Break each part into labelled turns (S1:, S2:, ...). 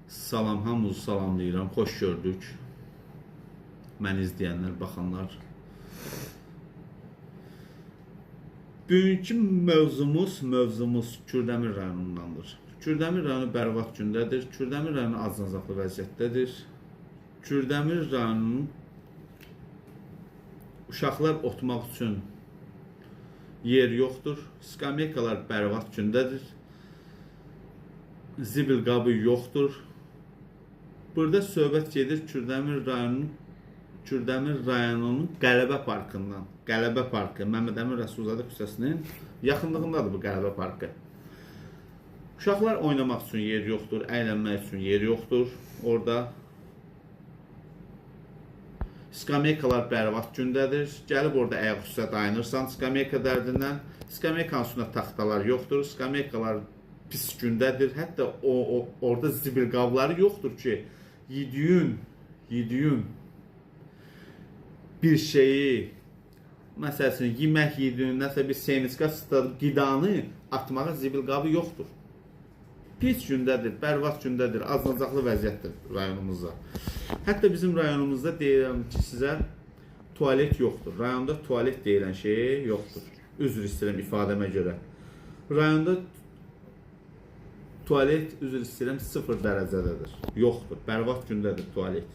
S1: Salam, hamınızı salamlayıram. Xoş gördük. Məni izləyənlər, baxanlar. Bugünkü mövzumuz Kürdəmir rayonundandır. Kürdəmir rayonu bərbad gündədir. Kürdəmir rayonu acınacaqlı vəziyyətdədir. Kürdəmir rayonunun uşaqlar oturmaq üçün yer yoxdur. Skameykalar bərbad gündədir. Zibil qabı yoxdur. Burada söhbət gedir Kürdəmir rayonunun Qələbə parkından. Qələbə parkı, Məmməd Əmin Rəsulzadə küçəsinin yaxınlığındadır bu Qələbə parkı. Uşaqlar oynamaq üçün yer yoxdur, əylənmək üçün yer yoxdur. Orada skameykalar bərbad gündədir. Gəlib orada ayaq üstə dayanırsan skameyka dərdindən. Skameykanın üstündə taxtalar yoxdur. Skameykalar pis gündədir. Hətta orada zibil qabları yoxdur ki, yediyin bir şeyi, məsələn, yemək yediyin, nəsə bir semiska sıtadıb qidanı atmağa zibil qabı yoxdur. Pis gündədir, bərbad gündədir, acınacaqlı vəziyyətdir rayonumuzda. Hətta bizim rayonumuzda deyirəm ki, sizə tualet yoxdur. Rayonda tualet deyilən şey yoxdur. Üzr istəyirəm ifadəmə görə. Rayonda tualet, üzr istəyirəm, 0 dərəcədədir. Yoxdur. Bərbad gündədir tualet.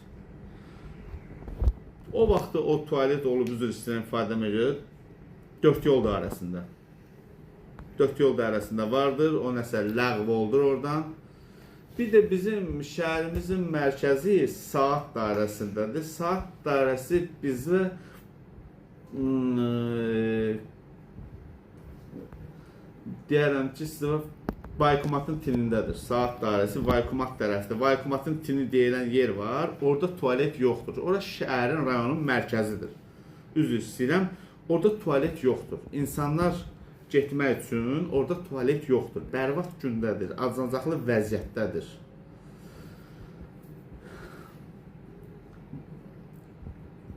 S1: O vaxtda o tualet olub, üzr istəyirəm ifadəmə görə, 4 yol dairəsində. 4 yol dairəsində vardır. O nəsə ləğv oldur oradan. Bir də bizim şəhərimizin mərkəzi saat dairəsindədir. Saat dairəsi bizə deyərəm ki, sizə Vaykumatın tinindədir. Saat dairəsi Vaykumat tərəfdə. Vaykumatın tini deyilən yer var. Orada tualet yoxdur. Orası şəhərin, rayonun mərkəzidir. Üzr istəyirəm. Orada tualet yoxdur. İnsanlar getmək üçün orada tualet yoxdur. Bərbad gündədir. Acınacaqlı vəziyyətdədir.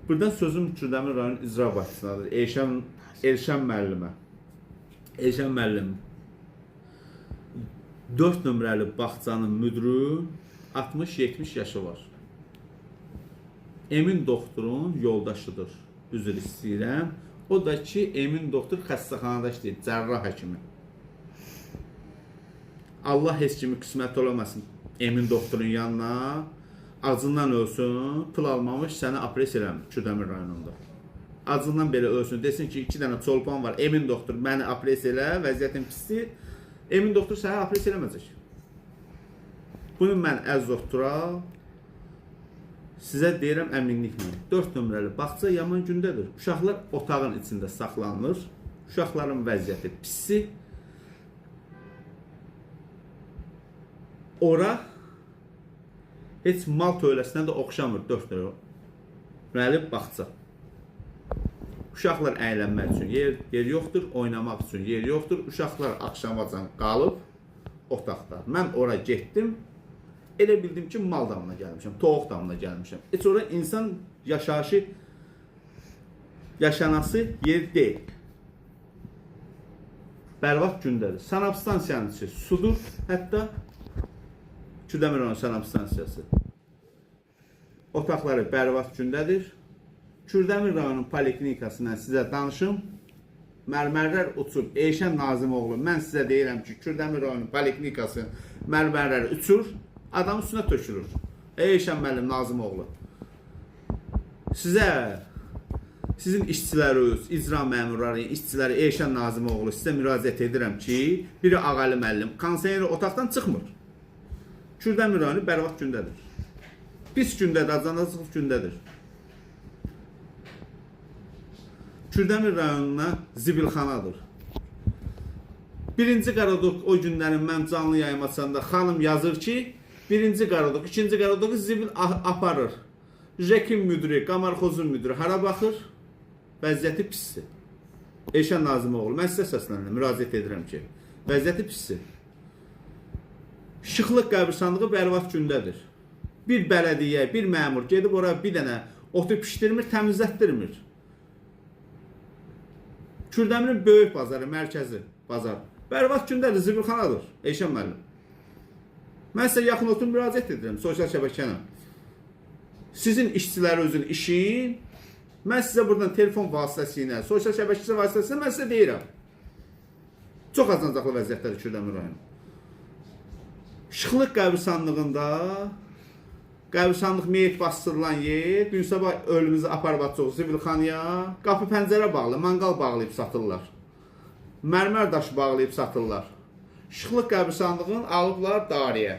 S1: Buradan sözüm Kürdəmir rayonun icra başçısınadır. Elşən müəllimə. Elşən müəllim 4 nömrəli bağçanın müdürü 60-70 yaşı var. Emin doktorun yoldaşıdır. Üzr istəyirəm. O da ki, Emin doktor xəstəxanada işləyir, cərrah həkimi. Allah heç kimi qismət olamasın Emin doktorun yanına. Acından ölsün, pul almamış, səni apres eləmir Kürdəmir rayonunda. Acından belə ölsün, desin ki, 2 dənə çolpan var, Emin doktor məni apres elə, vəziyyətim pisdir. Emin doktor səni apres eləməyəcək. Bunu mən əziz doktora sizə deyirəm əminliklə. 4 nömrəli bağça yaman gündədir. Uşaqlar otağın içində saxlanılır. Uşaqların vəziyyəti pisdir. Ora heç mal tövləsinə də oxşamır 4 nömrəli bağça. Uşaqlar əylənmək üçün yer yoxdur, oynamaq üçün yer yoxdur. Uşaqlar axşamacan qalıb otaqda. Mən ora getdim, elə bildim ki, mal damına gəlmişəm, toğuq damına gəlmişəm. Heç ora insan yaşanası yer deyil. Bərbad gündədir. Sanabstansiyanın içi sudur, hətta Kürdəmir rayonu sanabstansiyası. Otaqları bərbad gündədir. Kürdəmir rayonun poliklinikasından sizə danışım. Mərmərlər uçub. Elşən Nazimoğlu, mən sizə deyirəm ki, Kürdəmir rayonun poliklinikası mərmərləri uçur, adam üstünə tökülür. Elşən müəllim Nazimoğlu. Sizin işçiləriniz, icra məmurları, işçiləri Elşən Nazimoğlu sizə müraciət edirəm ki, biri Ağalı müəllim, konseyeri otaqdan çıxmır. Kürdəmir rayonu bərbad gündədir. Pis gündədir, acınacaqlı gündədir. Kürdəmir rayonuna zibilxanadır. Birinci Qaradok o günlərin mən canlı yayım açanda xanım yazır ki, birinci Qaradok, ikinci Qaradoku zibil aparır. Jekin müdürü, qamarxozun müdürü hara baxır? Vəziyyəti pisdir. Elşən Nazimoğlu, mən sizə səslənirəm, müraciət edirəm ki, vəziyyəti pisdir. Şıxlıq qəbirstanlığı bərbad gündədir. Bir bələdiyyə, bir məmur gedib oraya bir dənə otu pişdirmir, təmizlətdirmir. Kürdəmirin böyük bazarı, mərkəzi bazar. Bərbad gündədir, zibilxanadır, Elşən müəllim. Mən sizə yaxın oturub müraciət edirəm sosial şəbəkəyə. Sizin işçilərinizin işin, mən sizə buradan telefon vasitəsilə, sosial şəbəkəsi vasitəsilə mən sizə deyirəm. Çox azancaqlı vəziyyətdədir Kürdəmir rayonu. Şıxlıq qəbirstanlığında, qəbirstanlıq meyit bastırılan yer, gün sabah ölümüzü aparıb atacaq zibilxanaya, qapı pəncərə bağlı, manqal bağlayıb satırlar. Mərmər daşı bağlayıb satırlar. Şıxlıq qəbirstanlığını alıblar dariyə.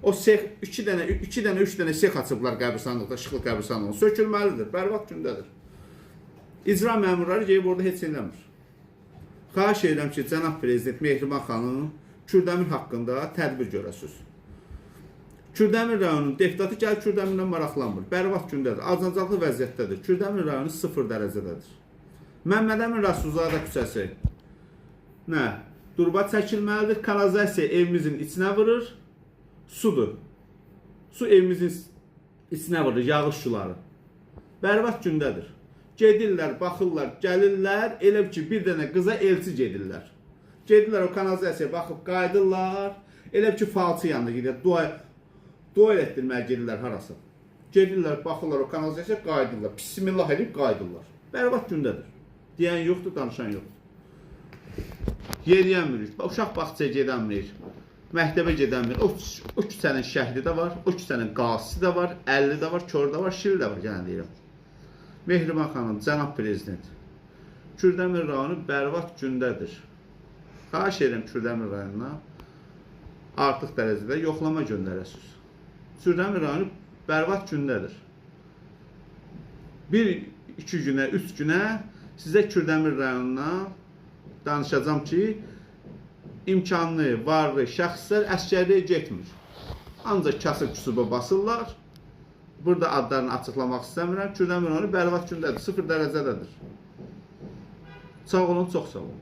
S1: O sex 2 dənə 3 dənə sex açıblar qəbirstanlıqda, Şıxlıq qəbirstanlığı. Sökülməlidir, bərbad gündədir. İcra məmurları gəlib orada heç eləmir. Xahiş edirəm ki, cənab prezident Mehriban xanım Kürdəmir haqqında tədbir görəsiniz. Kürdəmir rayonunun deputatı gəlib Kürdəmirlə maraqlanmır. Bərbad gündədir, azancaqlı vəziyyətdədir. Kürdəmir rayonu 0 dərəcədədir. Məmmədəmin Rəsulzadə küçəsi. Nə? Durba çəkilməlidir, kanalizasiya evimizin içinə vurur. Sudur. Su evimizin içinə vurur, yağış suları. Bərbad gündədir. Gedirlər, baxırlar, gəlirlər, elə ki, bir dənə qıza elçi gedirlər. Gedirlər, o kanalizasiyaya baxıb qaydırlar, elə ki, falçı yanında gedirlər, dua etdirməyə gedirlər harası. Gedirlər, baxırlar, o kanalizasiyaya qaydırlar, bismillah edib qaydırlar. Bərbad gündədir. Deyən yoxdur, danışan yoxdur. Yeriyənmirik, uşaq bağçaya gedənmirik. Məktəbə gedənmir. O küçənin şəhidi də var, o küçənin qazisi də var, 50 də var, kör də var, şir də var, gələn deyirəm. Mehriban xanım, cənab prezident, Kürdəmir rayonu bərbad gündədir. Xahiş edirəm Kürdəmir rayonuna artıq dərəcədə yoxlama göndərəsiniz. Kürdəmir rayonu bərbad gündədir. 1-2 günə, 3 günə sizə Kürdəmir rayonuna danışacağım ki, imkanlı, varlı şəxslər əskərliyə getmir. Ancaq kasıb küsuba basırlar. Burada adlarını açıqlamaq istəmirəm. Kürdəmir rayonu bərbad gündədir, 0 dərəcədədir. Sağ olun, çox sağ olun.